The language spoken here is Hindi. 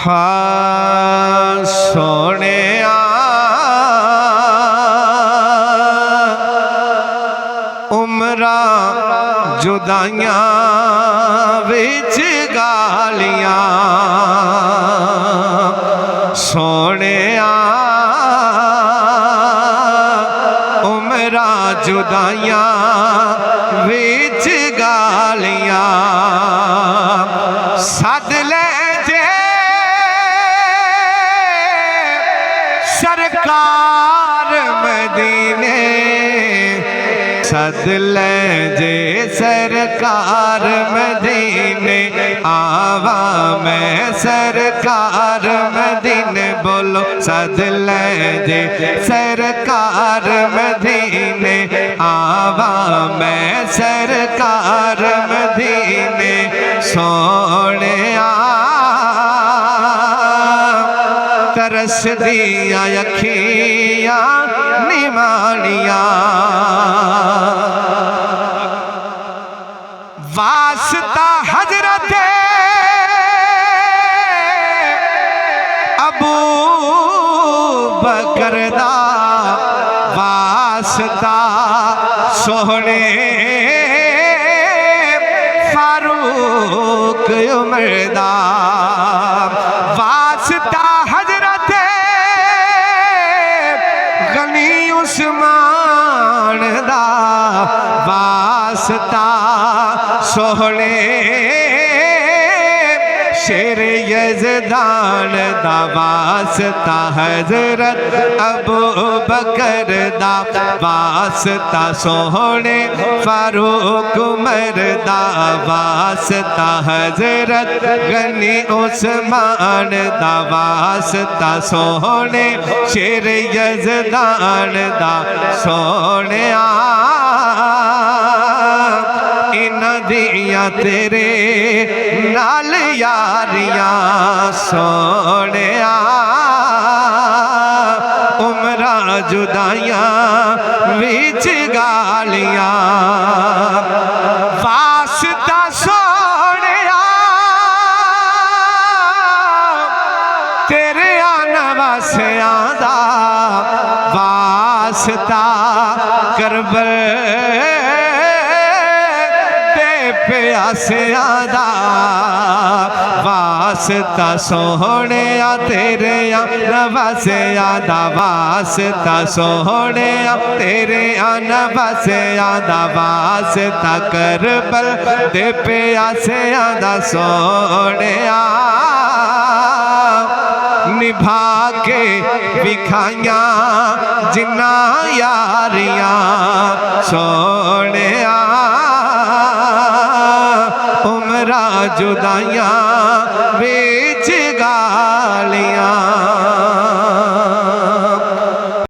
हाँ सोनिया उमरा जुदाइयां विच गालियां सोनिया उमरा जुदाइयां विच गालियां सद ले सरकार मदीने सद ले जे सरकार मदीने आवा मैं सरकार मदीने बोलो सद ले जे सरकार मदीने आवा मैं सरकार मदीने सोनिया तरस दिया अखियां निमानिया वास्ता हजरत अबू बकर दा वास्ता सोहने फारूक उमर दा वास्ता उस्मान दा वास्ता सोहने शेर यज़दान दा वास्ता हजरत अबू बकर दा वास्ता सोहने फारूक उमर दा वास्ता हजरत गनी उस्मान दा वास्ता सोहने शेर यज़दान दा सोनिया इन्हां दियां तेरे नाल यारियां सोनिया उमरा जुदाइयां विच गालियां वास्ता सोनिया तेरे आना वासियां दा वास्ता करबल प्यासियां दा वास्ता सोहनिया तेरे नवासियां दा वास्ता सोहनिया तेरे नवासियां दा वास्ता करबल दे प्यासियां दा सोहनिया निभा के विखाइयां जिन्ना यारियां सोनिया उमरा जुदाइयां